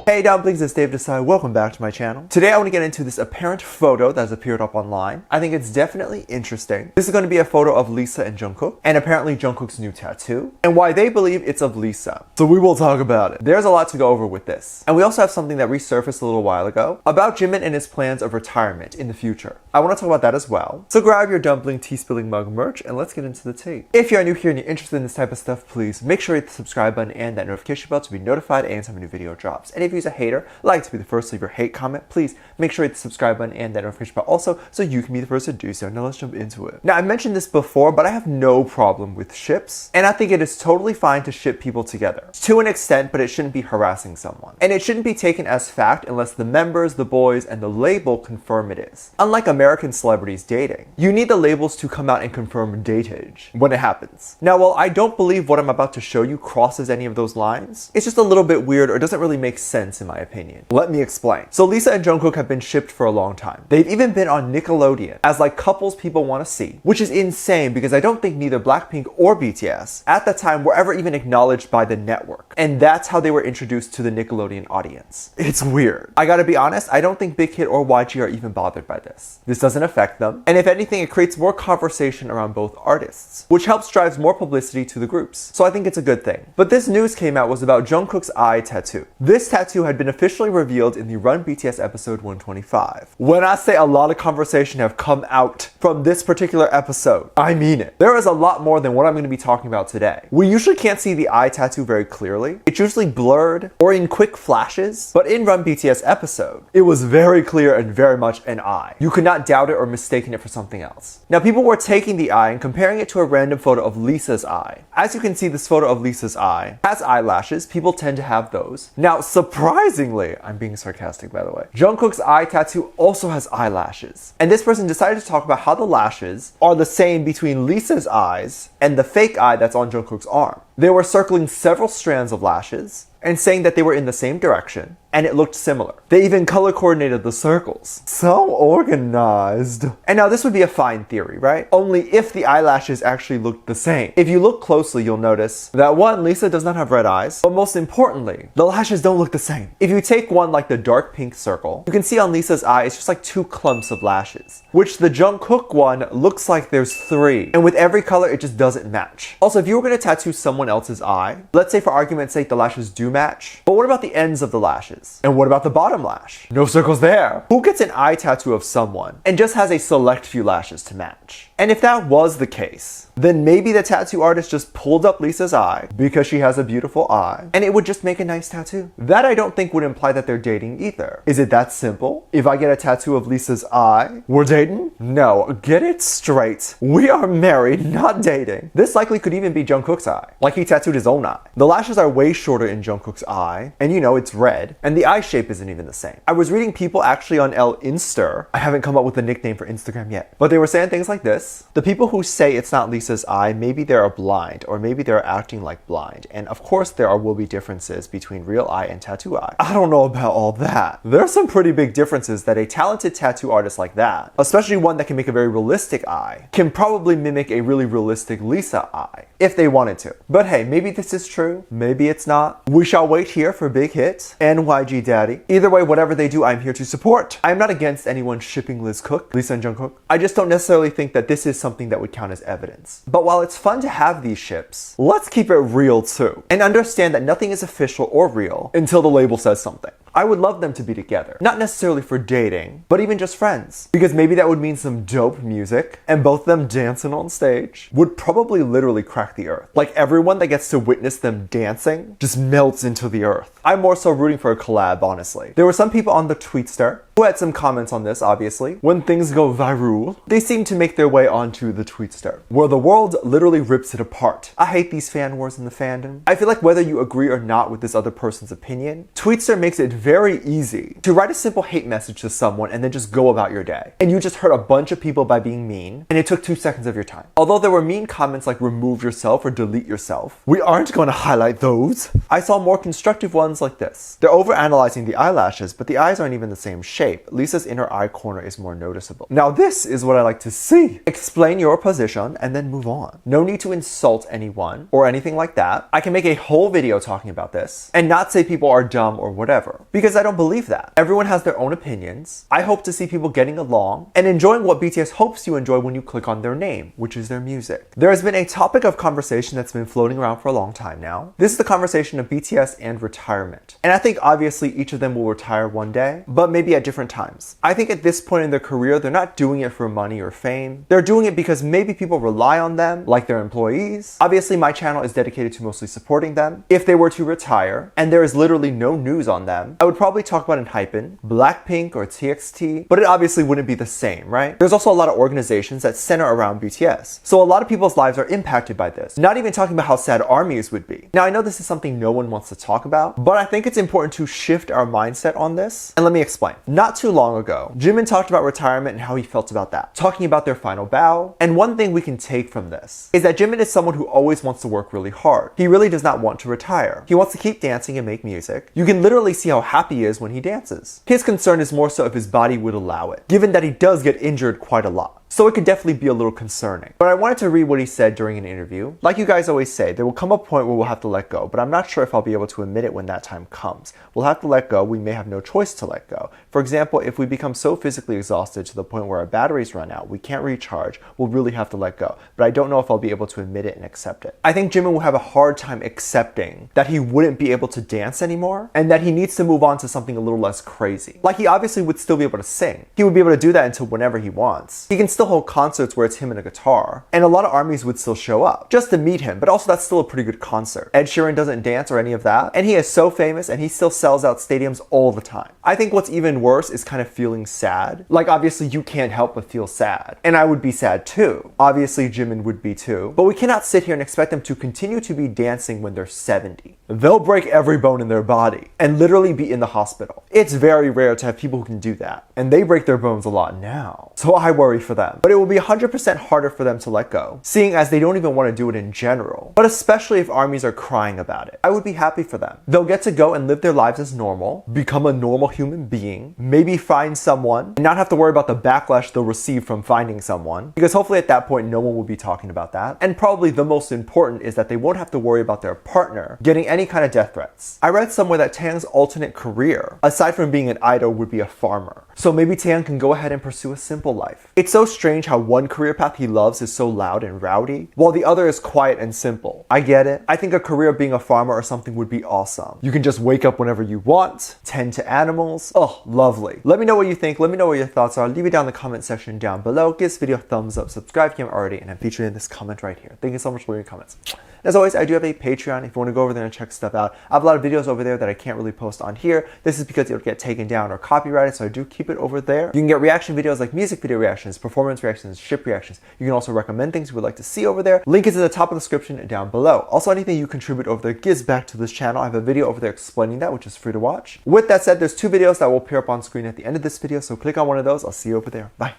Hey dumplings, it's Dave Desai. Welcome back to my channel. Today I want to get into this apparent photo that has appeared up online. I think it's definitely interesting. This is going to be a photo of Lisa and Jungkook, and apparently Jungkook's new tattoo, and why they believe it's of Lisa. So we will talk about it. There's a lot to go over with this. And we also have something that resurfaced a little while ago about Jimin and his plans of retirement in the future. I want to talk about that as well. So grab your dumpling tea spilling mug merch and let's get into the tea. If you're new here and you're interested in this type of stuff, please make sure you hit the subscribe button and that notification bell to be notified anytime a new video drops. And if you're a hater, like to be the first to leave your hate comment, please make sure you hit the subscribe button and that notification bell also so you can be the first to do so. Now let's jump into it. Now I mentioned this before, but I have no problem with ships, and I think it is totally fine to ship people together to an extent, but it shouldn't be harassing someone. And it shouldn't be taken as fact unless the members, the boys, and the label confirm it is. Unlike American celebrities dating, you need the labels to come out and confirm datage when it happens. Now, while I don't believe what I'm about to show you crosses any of those lines, it's just a little bit weird or doesn't really make sense in my opinion. Let me explain. So Lisa and Jungkook have been shipped for a long time. They've even been on Nickelodeon as like couples people want to see, which is insane because I don't think neither Blackpink or BTS at the time were ever even acknowledged by the network. And that's how they were introduced to the Nickelodeon audience. It's weird. I gotta be honest, I don't think Big Hit or YG are even bothered by this. This doesn't affect them. And if anything, it creates more conversation around both artists, which helps drive more publicity to the groups. So I think it's a good thing. But this news came out was about Jungkook's eye tattoo. This tattoo had been officially revealed in the Run BTS episode 125. When I say a lot of conversation have come out from this particular episode, I mean it. There is a lot more than what I'm going to be talking about today. We usually can't see the eye tattoo very clearly. It's usually blurred or in quick flashes, but in Run BTS episode, it was very clear and very much an eye. You could not doubt it or mistaken it for something else. Now people were taking the eye and comparing it to a random photo of Lisa's eye. As you can see, this photo of Lisa's eye has eyelashes. People tend to have those. Now surprisingly, I'm being sarcastic by the way, Jungkook's eye tattoo also has eyelashes. And this person decided to talk about how the lashes are the same between Lisa's eyes and the fake eye that's on Jungkook's arm. They were circling several strands of lashes and saying that they were in the same direction and it looked similar. They even color coordinated the circles. So organized. And now this would be a fine theory, right? Only if the eyelashes actually looked the same. If you look closely, you'll notice that one, Lisa does not have red eyes, but most importantly, the lashes don't look the same. If you take one like the dark pink circle, you can see on Lisa's eye, it's just like two clumps of lashes, which the Jungkook one looks like there's three. And with every color, it just doesn't match. Also, if you were gonna tattoo someone else's eye, let's say for argument's sake, the lashes do match, but what about the ends of the lashes? And what about the bottom lash? No circles there. Who gets an eye tattoo of someone and just has a select few lashes to match? And if that was the case, then maybe the tattoo artist just pulled up Lisa's eye because she has a beautiful eye and it would just make a nice tattoo. That I don't think would imply that they're dating either. Is it that simple? If I get a tattoo of Lisa's eye, we're dating? No, get it straight. We are married, not dating. This likely could even be Jungkook's eye, like he tattooed his own eye. The lashes are way shorter in Jungkook's eye, and you know it's red, and the eye shape isn't even the same. I was reading people actually on Insta. I haven't come up with a nickname for Instagram yet, but they were saying things like this. The people who say it's not Lisa's eye, maybe they're blind, or maybe they're acting like blind. And of course there will be differences between real eye and tattoo eye. I don't know about all that. There are some pretty big differences that a talented tattoo artist like that, especially one that can make a very realistic eye, can probably mimic a really realistic Lisa eye, if they wanted to. But hey, maybe this is true, maybe it's not. We shall wait here for Big Hit and YG Daddy. Either way, whatever they do, I'm here to support. I'm not against anyone shipping Liskook, Lisa and Jungkook. I just don't necessarily think that this is something that would count as evidence. But while it's fun to have these ships, let's keep it real too, and understand that nothing is official or real until the label says something. I would love them to be together, not necessarily for dating, but even just friends, because maybe that would mean some dope music, and both of them dancing on stage would probably literally crack the earth. Like everyone that gets to witness them dancing just melts into the earth. I'm more so rooting for a collab, honestly. There were some people on the Tweetster who had some comments on this, obviously. When things go viral, they seem to make their way onto the Tweetster, where the world literally rips it apart. I hate these fan wars in the fandom. I feel like whether you agree or not with this other person's opinion, Tweetster makes it very easy to write a simple hate message to someone and then just go about your day. And you just hurt a bunch of people by being mean, and it took 2 seconds of your time. Although there were mean comments like remove yourself or delete yourself, we aren't going to highlight those. I saw more constructive ones like this. They're overanalyzing the eyelashes, but the eyes aren't even the same shape. Lisa's inner eye corner is more noticeable. Now this is what I like to see. Explain your position and then move on. No need to insult anyone or anything like that. I can make a whole video talking about this and not say people are dumb or whatever. because I don't believe that. Everyone has their own opinions. I hope to see people getting along and enjoying what BTS hopes you enjoy when you click on their name, which is their music. There has been a topic of conversation that's been floating around for a long time now. This is the conversation of BTS and retirement. And I think obviously each of them will retire one day, but maybe at different times. I think at this point in their career, they're not doing it for money or fame. They're doing it because maybe people rely on them, like their employees. Obviously, my channel is dedicated to mostly supporting them. If they were to retire, and there is literally no news on them, I would probably talk about Hypen, Blackpink, or TXT, but it obviously wouldn't be the same, right? There's also a lot of organizations that center around BTS. So a lot of people's lives are impacted by this. Not even talking about how sad ARMYs would be. Now, I know this is something no one wants to talk about, but I think it's important to shift our mindset on this. And let me explain. Not too long ago, Jimin talked about retirement and how he felt about that, talking about their final bow. And one thing we can take from this is that Jimin is someone who always wants to work really hard. He really does not want to retire. He wants to keep dancing and make music. You can literally see how happy he is when he dances. His concern is more so if his body would allow it, given that he does get injured quite a lot. So it could definitely be a little concerning. But I wanted to read what he said during an interview. Like you guys always say, there will come a point where we'll have to let go, but I'm not sure if I'll be able to admit it when that time comes. We'll have to let go. We may have no choice to let go. For example, if we become so physically exhausted to the point where our batteries run out, we can't recharge, we'll really have to let go. But I don't know if I'll be able to admit it and accept it. I think Jimin will have a hard time accepting that he wouldn't be able to dance anymore and that he needs to move on to something a little less crazy. Like he obviously would still be able to sing. He would be able to do that until whenever he wants. He can still hold concerts where it's him and a guitar, and a lot of ARMYs would still show up just to meet him, but also that's still a pretty good concert. Ed Sheeran doesn't dance or any of that, and he is so famous and he still sells out stadiums all the time. I think what's even worse is kind of feeling sad. Like obviously you can't help but feel sad, and I would be sad too. Obviously Jimin would be too, but we cannot sit here and expect them to continue to be dancing when they're 70. They'll break every bone in their body and literally be in the hospital. It's very rare to have people who can do that, and they break their bones a lot now. So I worry for them, but it will be 100% harder for them to let go, seeing as they don't even want to do it in general, but especially if ARMYs are crying about it. I would be happy for them. They'll get to go and live their lives as normal, become a normal human being, maybe find someone, and not have to worry about the backlash they'll receive from finding someone, because hopefully at that point no one will be talking about that. And probably the most important is that they won't have to worry about their partner getting any kind of death threats. I read somewhere that Taeyang's alternate career, aside from being an idol, would be a farmer. So maybe Taeyang can go ahead and pursue a simple life. It's so strange how one career path he loves is so loud and rowdy, while the other is quiet and simple. I get it. I think a career being a farmer or something would be awesome. You can just wake up whenever you want, tend to animals. Oh, lovely. Let me know what you think. Let me know what your thoughts are. Leave it down in the comment section down below. Give this video a thumbs up, subscribe if you haven't already, and I'm featured in this comment right here. Thank you so much for your comments. As always, I do have a Patreon if you want to go over there and check stuff out. I have a lot of videos over there that I can't really post on here. This is because it'll get taken down or copyrighted, so I do keep it over there. You can get reaction videos like music video reactions, performance reactions, ship reactions. You can also recommend things you would like to see over there. Link is in the top of the description down below. Also, anything you contribute over there gives back to this channel. I have a video over there explaining that, which is free to watch. With that said, there's 2 videos that will appear up on screen at the end of this video, so click on one of those. I'll see you over there. Bye.